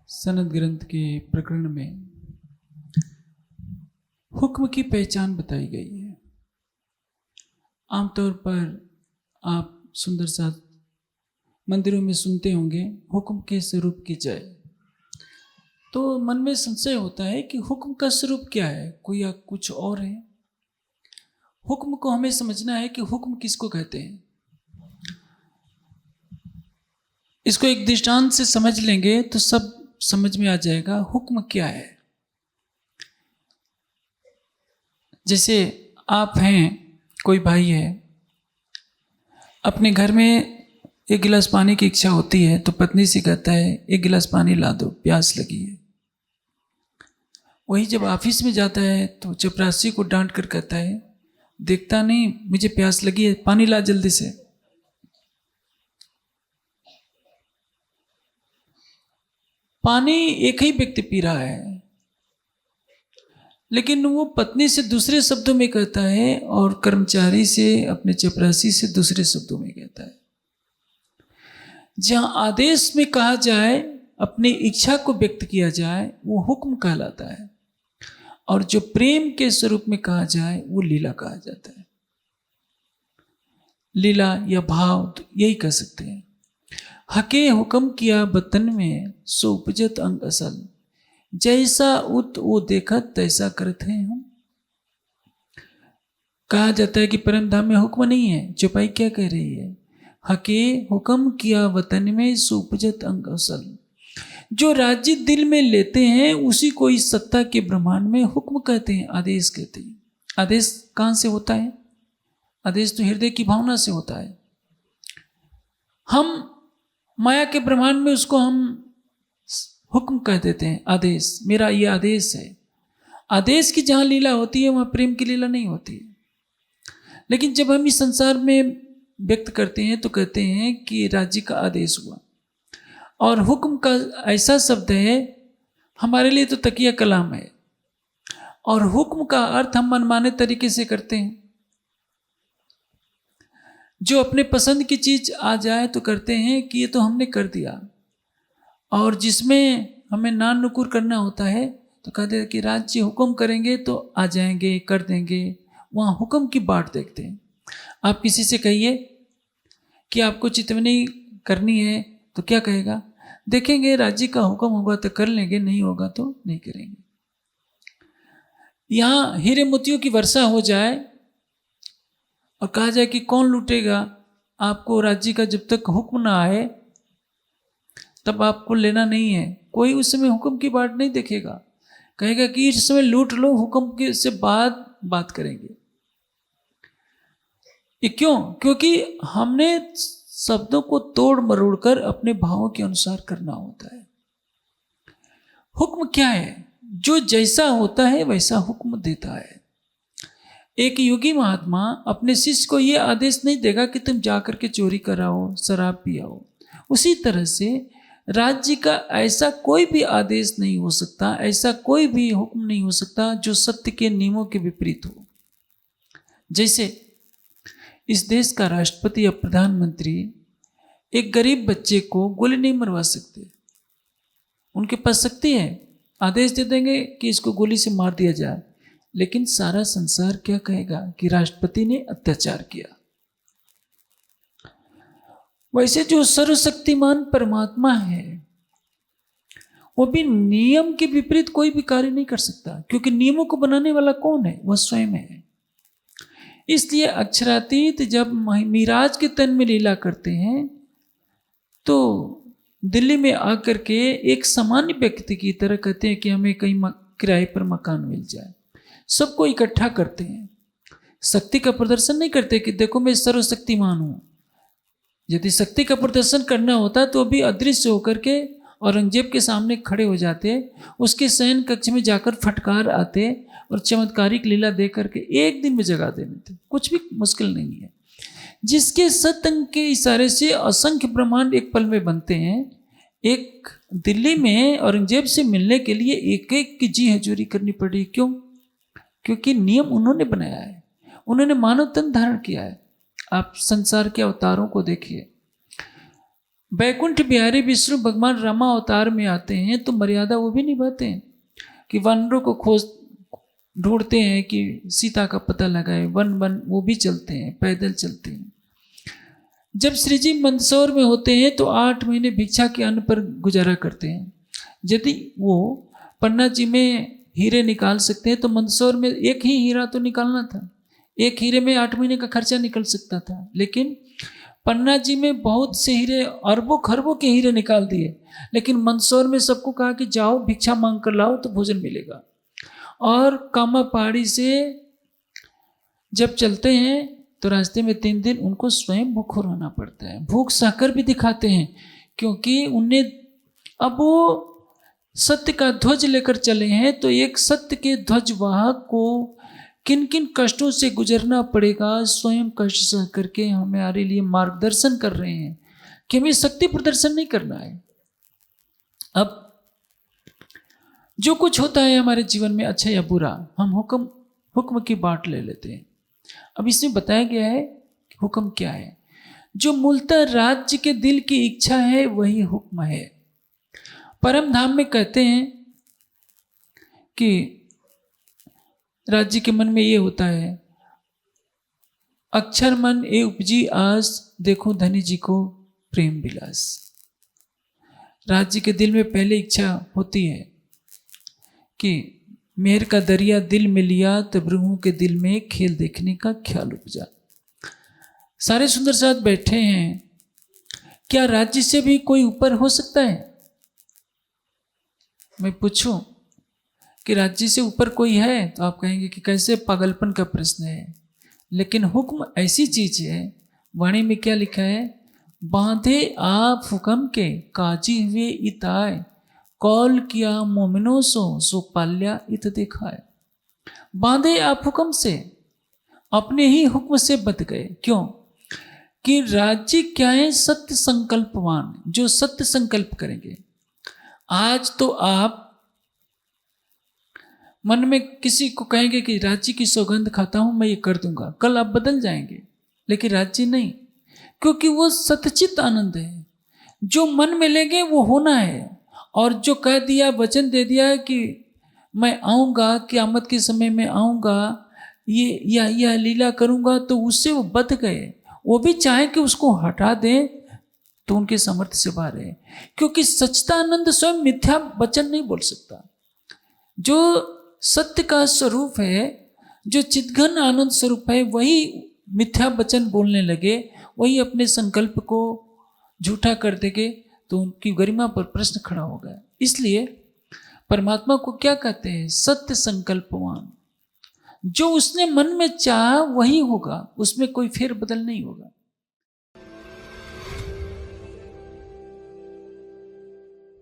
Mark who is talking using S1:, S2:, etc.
S1: सनद ग्रंथ के प्रकरण में हुक्म की पहचान बताई गई है। आमतौर पर आप सुंदर सा मंदिरों में सुनते होंगे, हुक्म के स्वरूप की जय। तो मन में संशय होता है कि हुक्म का स्वरूप क्या है, कोई या कुछ और है। हुक्म को हमें समझना है कि हुक्म किसको कहते हैं। इसको एक दृष्टांत से समझ लेंगे तो सब समझ में आ जाएगा हुक्म क्या है। जैसे आप हैं, कोई भाई है, अपने घर में एक गिलास पानी की इच्छा होती है तो पत्नी से कहता है एक गिलास पानी ला दो, प्यास लगी है। वही जब ऑफिस में जाता है तो चपरासी को डांट कर कहता है देखता नहीं मुझे प्यास लगी है, पानी ला जल्दी से। पानी एक ही व्यक्ति पी रहा है, लेकिन वो पत्नी से दूसरे शब्दों में कहता है और कर्मचारी से, अपने चपरासी से दूसरे शब्दों में कहता है। जहां आदेश में कहा जाए, अपनी इच्छा को व्यक्त किया जाए, वो हुक्म कहलाता है, और जो प्रेम के स्वरूप में कहा जाए वो लीला कहा जाता है। लीला या भाव तो यही कह सकते हैं। हके हुक्म किया वतन में सो उपजत अंग असल, जैसा उत वो देखत तैसा करत हैं हम। कहा जाता है कि परम धाम में हुक्म नहीं है। चौपाई क्या कह रही है? हके हुक्म किया वतन में सो उपजत अंग असल, जो राज्य दिल में लेते हैं उसी को इस सत्ता के ब्रह्मांड में हुक्म कहते हैं, आदेश कहते हैं। आदेश कहां से होता है? आदेश तो हृदय की भावना से होता है। हम माया के ब्रह्मांड में उसको हम हुक्म कह देते हैं, आदेश, मेरा ये आदेश है। आदेश की जहां लीला होती है वहां प्रेम की लीला नहीं होती है। लेकिन जब हम इस संसार में व्यक्त करते हैं तो कहते हैं कि राज्य का आदेश हुआ। और हुक्म का ऐसा शब्द है, हमारे लिए तो तकिया कलाम है, और हुक्म का अर्थ हम मनमाने तरीके से करते हैं। जो अपने पसंद की चीज आ जाए तो करते हैं कि ये तो हमने कर दिया, और जिसमें हमें नान नुकुर करना होता है तो कहते हैं कि राज्य हुक्म करेंगे तो आ जाएंगे, कर देंगे। वहाँ हुक्म की बाट देखते हैं। आप किसी से कहिए कि आपको चितवनी करनी है तो क्या कहेगा? देखेंगे, राज्य का हुक्म होगा तो कर लेंगे, नहीं होगा तो नहीं करेंगे। यहाँ हीरे मोतियों की वर्षा हो जाए और कहा जाए कि कौन लूटेगा आपको, राज्य का जब तक हुक्म ना आए तब आपको लेना नहीं है। कोई उस समय हुक्म की बात नहीं देखेगा, कहेगा कि इस समय लूट लो, हुक्म के से बाद बात करेंगे। ये क्यों? क्योंकि हमने शब्दों को तोड़ मरोड़ कर अपने भावों के अनुसार करना होता है। हुक्म क्या है? जो जैसा होता है वैसा हुक्म देता है। एक योगी महात्मा अपने शिष्य को यह आदेश नहीं देगा कि तुम जाकर के चोरी कराओ, शराब पियाओ। उसी तरह से राज्य का ऐसा कोई भी आदेश नहीं हो सकता, ऐसा कोई भी हुक्म नहीं हो सकता जो सत्य के नियमों के विपरीत हो। जैसे इस देश का राष्ट्रपति या प्रधानमंत्री एक गरीब बच्चे को गोली नहीं मरवा सकते। उनके पास शक्ति है, आदेश दे देंगे कि इसको गोली से मार दिया जाए, लेकिन सारा संसार क्या कहेगा कि राष्ट्रपति ने अत्याचार किया। वैसे जो सर्वशक्तिमान परमात्मा है वो भी नियम के विपरीत कोई भी कार्य नहीं कर सकता, क्योंकि नियमों को बनाने वाला कौन है? वह स्वयं है। इसलिए अक्षरातीत जब मिराज के तन में लीला करते हैं तो दिल्ली में आकर के एक सामान्य व्यक्ति की तरह कहते हैं कि हमें कहीं किराए पर मकान मिल जाए। सबको इकट्ठा करते हैं, शक्ति का प्रदर्शन नहीं करते कि देखो मैं सर्वशक्तिमान हूं। यदि शक्ति का प्रदर्शन करना होता तो अभी अदृश्य होकर के औरंगजेब के सामने खड़े हो जाते, उसके शयन कक्ष में जाकर फटकार आते और चमत्कारिक लीला दे करके एक दिन में जगा देने थे। कुछ भी मुश्किल नहीं है। जिसके सतंग के इशारे से असंख्य ब्रह्मांड एक पल में बनते हैं। एक दिल्ली में औरंगजेब से मिलने के लिए एक एक की जी हजूरी करनी पड़ी। क्यों? क्योंकि नियम उन्होंने बनाया है, उन्होंने मानव तन धारण किया है। आप संसार के अवतारों को देखिए, वैकुंठ बिहारी विष्णु भगवान रामा अवतार में आते हैं तो मर्यादा वो भी निभाते हैं कि वानरों को खोज ढूंढते हैं कि सीता का पता लगाए, वन वन वो भी चलते हैं, पैदल चलते हैं। जब श्री जी मंदसौर में होते हैं तो 8 महीने भिक्षा के अन्न पर गुजारा करते हैं। यदि वो पन्ना जी में हीरे निकाल सकते हैं तो मंदसौर में एक ही हीरा तो निकालना था, एक हीरे में 8 महीने का खर्चा निकल सकता था। लेकिन पन्ना जी में बहुत से हीरे, अरबों खरबों के हीरे निकाल दिए, लेकिन मंदसौर में सबको कहा कि जाओ भिक्षा मांग कर लाओ तो भोजन मिलेगा। और कामा पहाड़ी से जब चलते हैं तो रास्ते में 3 दिन उनको स्वयं भूखों रहना पड़ता है, भूख सहकर भी दिखाते हैं, क्योंकि उन्हें अब वो सत्य का ध्वज लेकर चले हैं, तो एक सत्य के ध्वजवाहक को किन किन कष्टों से गुजरना पड़ेगा, स्वयं कष्ट सह करके हमारे लिए मार्गदर्शन कर रहे हैं कि हमें शक्ति प्रदर्शन नहीं करना है। अब जो कुछ होता है हमारे जीवन में, अच्छा या बुरा, हम हुक्म की बात ले लेते हैं। अब इसमें बताया गया है कि हुक्म क्या है। जो मूलतः राज्य के दिल की इच्छा है वही हुक्म है। परम धाम में कहते हैं कि राज्य के मन में ये होता है, अक्षर मन ए उपजी आस, देखो धनी जी को प्रेम विलास। राज्य के दिल में पहले इच्छा होती है कि मेहर का दरिया दिल में लिया, तब रूहों के दिल में खेल देखने का ख्याल उपजा। सारे सुंदर साथ बैठे हैं, क्या राज्य से भी कोई ऊपर हो सकता है? मैं पूछूं कि राज्य से ऊपर कोई है तो आप कहेंगे कि कैसे, पागलपन का प्रश्न है। लेकिन हुक्म ऐसी चीज है, वाणी में क्या लिखा है, बांधे आप हुक्म के काजी हुए इताए, कौल किया मोमिनो सो पाल्या इत दिखाए। बांधे आप हुक्म से, अपने ही हुक्म से बंध गए। क्यों? कि राज्य क्या है, सत्य संकल्पवान, जो सत्य संकल्प करेंगे। आज तो आप मन में किसी को कहेंगे कि राज्य की सौगंध खाता हूं, मैं ये कर दूंगा, कल आप बदल जाएंगे। लेकिन राज्य नहीं, क्योंकि वो सतचित आनंद है। जो मन में लेंगे वो होना है, और जो कह दिया, वचन दे दिया कि मैं आऊँगा, क़यामत के समय में आऊँगा, ये यह लीला करूँगा, तो उससे वो बंध गए। वो भी चाहे कि उसको हटा दें तो उनके सामर्थ्य से बाहर है, क्योंकि सच्चिदानंद स्वयं मिथ्या वचन नहीं बोल सकता। जो सत्य का स्वरूप है, जो चिद्घन आनंद स्वरूप है, वही मिथ्या वचन बोलने लगे, वही अपने संकल्प को झूठा कर देंगे, तो उनकी गरिमा पर प्रश्न खड़ा होगा। इसलिए परमात्मा को क्या कहते हैं? सत्य संकल्पवान। जो उसने मन में चाहा वही होगा, उसमें कोई फेर बदल नहीं होगा।